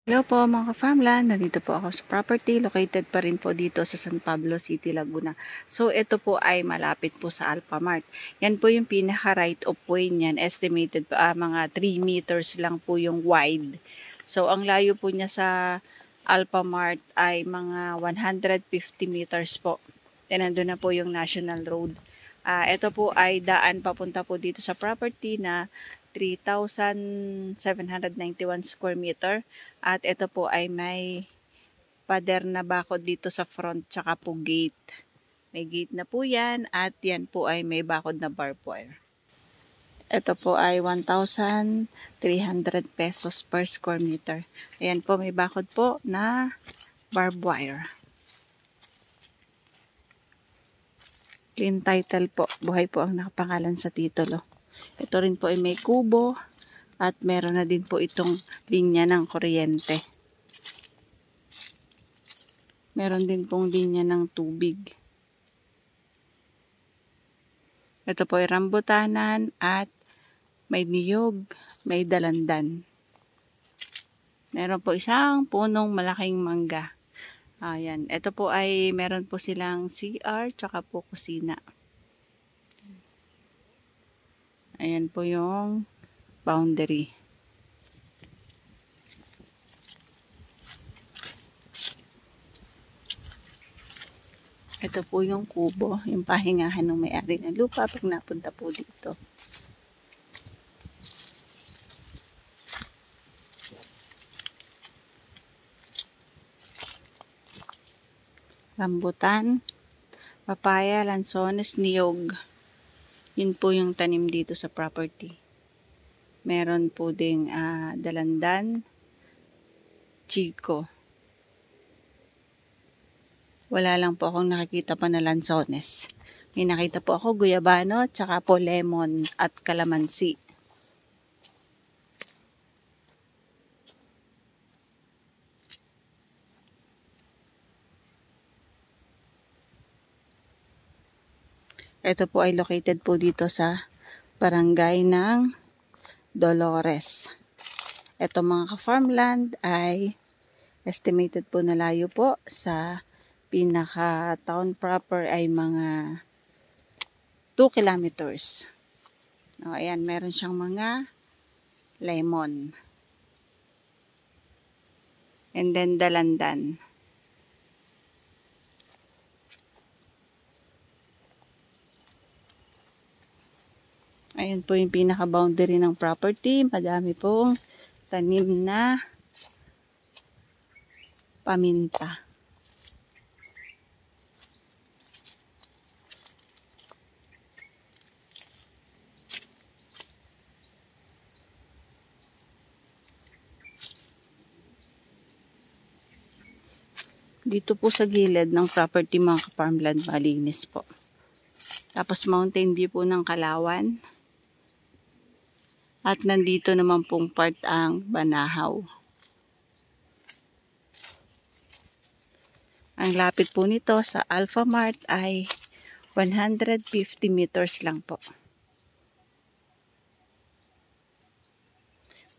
Hello po mga ka-farmland, nandito po ako sa property, located pa rin po dito sa San Pablo City, Laguna. So ito po ay malapit po sa Alphamart. Yan po yung pinaka right of way niyan, estimated mga 3 meters lang po yung wide. So ang layo po niya sa Alphamart ay mga 150 meters po. Then nandun na po yung National Road. Ito po ay daan papunta po dito sa property na 3,791 square meter. At ito po ay may pader na bakod dito sa front tsaka po gate. May gate na po yan at yan po ay may bakod na barbed wire. Ito po ay 1,300 pesos per square meter. Ayan po, may bakod po na barbed wire. Clean title po. Buhay po ang nakapangalan sa titulo. Ito rin po ay may kubo at meron na din po itong linya ng kuryente. Meron din pong linya ng tubig. Ito po ay rambutanan at may niyog, may dalandan. Meron po isang punong malaking mangga. Ayan. Ito po ay meron po silang CR tsaka po kusina. Ayan po yung boundary. Ito po yung kubo, yung pahingahan ng may-ari ng lupa pag napunta po dito. Rambutan, papaya, lansones, niyog. Yun po yung tanim dito sa property. Meron po ding dalandan, chiko. Wala lang po akong nakikita pa na lansones. May nakita po ako guyabano, tsaka po lemon at kalamansi. Ito po ay located po dito sa barangay ng Dolores. Ito mga ka-farmland ay estimated po na layo po sa pinaka-town proper ay mga 2 kilometers. Ayan, meron siyang mga lemon. And then dalandan. Ayan po yung pinaka-boundary ng property. Madami pong tanim na paminta. Dito po sa gilid ng property mga ka-farmland, malinis po. Tapos mountain view po ng Kalawan. At nandito naman pong part ang Banahaw. Ang lapit po nito sa Alphamart ay 150 meters lang po.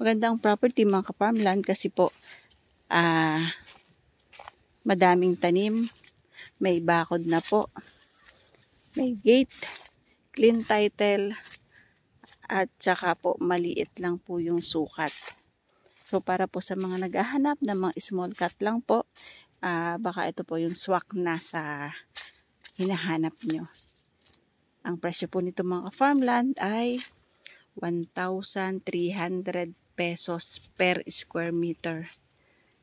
Magandang property mga ka-farmland kasi po madaming tanim, may bakod na po, may gate, clean title, at saka po maliit lang po yung sukat. So para po sa mga naghahanap ng mga small cut lang po, baka ito po yung swak na sa hinahanap nyo. Ang presyo po nito mga farmland ay 1,300 pesos per square meter.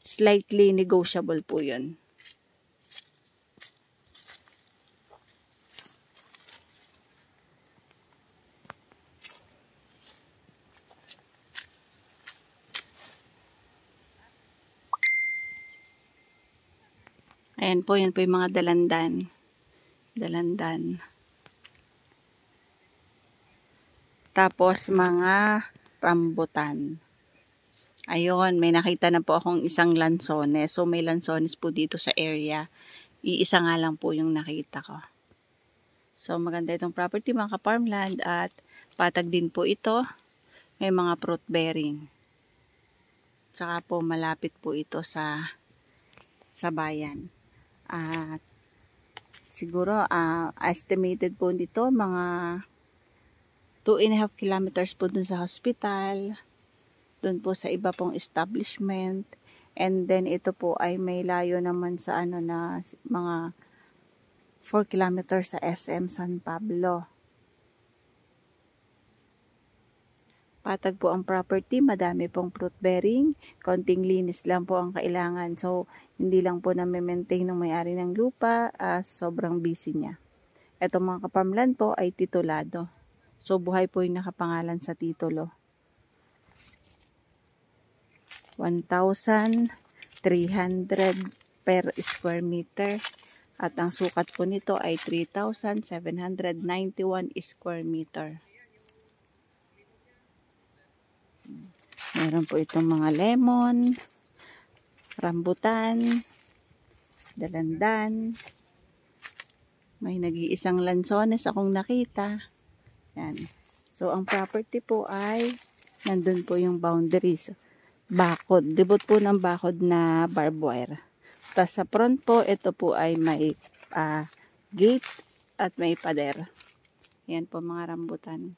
Slightly negotiable po yun. Ayan po, yan po yung mga dalandan. Dalandan. Tapos mga rambutan. Ayun, may nakita na po akong isang lansones. So may lansones po dito sa area. Iisa nga lang po yung nakita ko. So maganda itong property mga ka-farmland at patag din po ito. May mga fruit bearing. Tsaka po malapit po ito sa bayan. At siguro estimated po dito mga 2.5 kilometers po dun sa hospital, dun po sa iba pong establishment, and then ito po ay may layo naman sa na mga 4 kilometers sa SM San Pablo. Patag po ang property, madami pong fruit bearing, konting linis lang po ang kailangan. So, hindi lang po na-maintain ng may-ari ng lupa, sobrang busy niya. Itong mga kaparmland po ay titulado. So, buhay po yung nakapangalan sa titulo. 1,300 per square meter. At ang sukat po nito ay 3,791 square meter. Meron po itong mga lemon, rambutan, dalandan. May nag-iisang lansones akong nakita. Yan. So, ang property po ay nandun po yung boundaries. Bakod. Dibot po ng bakod na barbed wire. Tapos sa front po, ito po ay may gate at may pader. Yan po mga rambutan.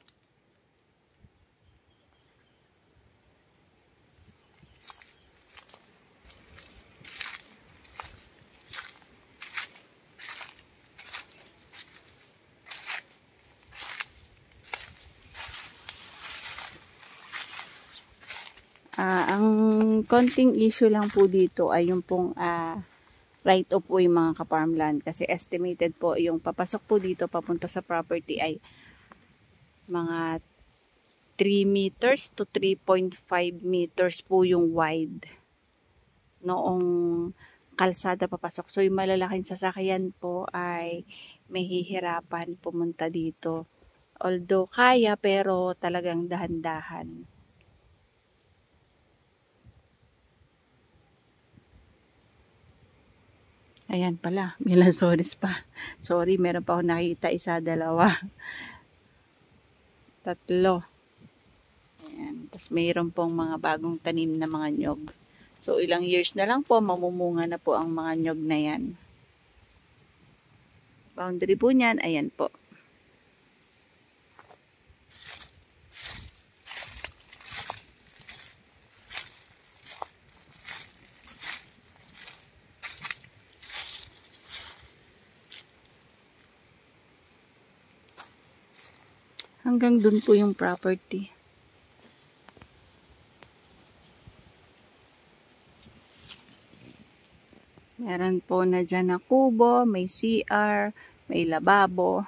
Ang konting issue lang po dito ay yung pong right of way mga ka-farmland. Kasi estimated po yung papasok po dito papunta sa property ay mga 3 meters to 3.5 meters po yung wide noong kalsada papasok. So yung malalaking sasakyan po ay mahihirapan pumunta dito. Although kaya pero talagang dahan-dahan. Ayan pala, may lansones pa. Sorry, meron pa ako nakita, isa, dalawa, tatlo. Ayan, tapos mayroon pong mga bagong tanim na mga nyog. So, ilang years na lang po, mamumunga na po ang mga nyog na yan. Boundary po niyan, ayan po. Hanggang dun po yung property. Meron po na dyan na kubo, may CR, may lababo.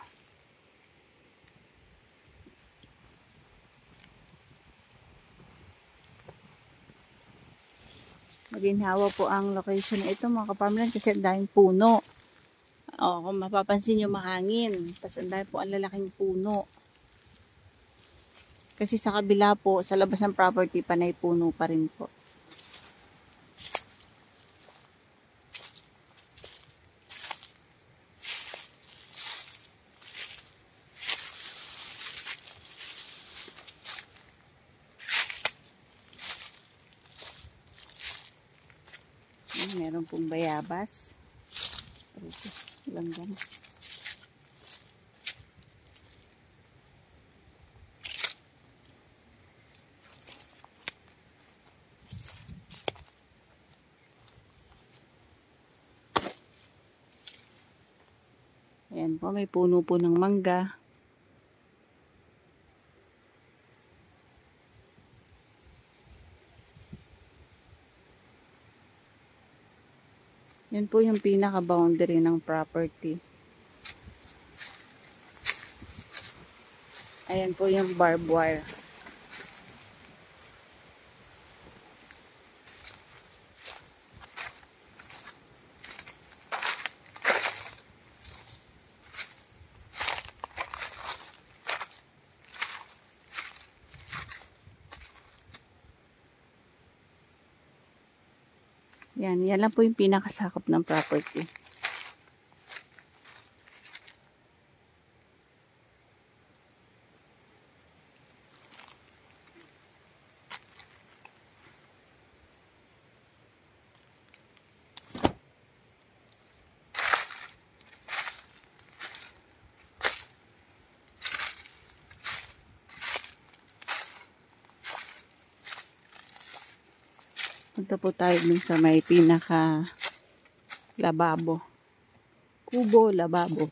Maginhawa po ang location na ito mga ka-farmland kasi ang daming puno. Kung mapapansin nyo mahangin. Tapos ang dami po ang lalaking puno. Kasi sa kabila po, sa labas ng property, panay puno pa rin po. Meron pong bayabas. Langgam. Ayan po, may puno po ng mangga. Yan po yung pinaka-boundary ng property. Ayan po yung barbed wire. Yan lang po yung pinakasakop ng property. Punta po tayo dun sa may pinaka lababo. Kubo, lababo.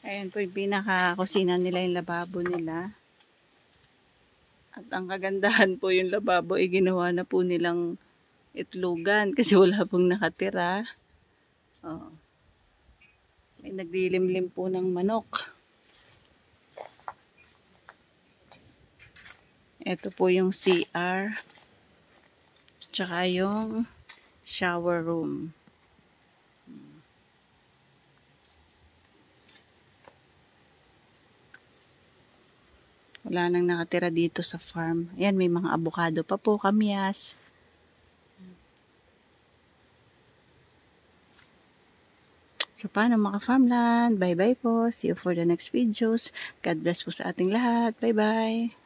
Ayan po yung pinaka-kusina nila, yung lababo nila. At ang kagandahan po yung lababo ay ginawa na po nilang itlogan kasi wala pong nakatira. Oh. May naglilimlim po ng manok. Ito po yung CR. Tsaka yung shower room. Wala nang nakatira dito sa farm. Ayan, may mga avocado pa po, kamyas. So, paano mga farmland? Bye-bye po. See you for the next videos. God bless po sa ating lahat. Bye-bye.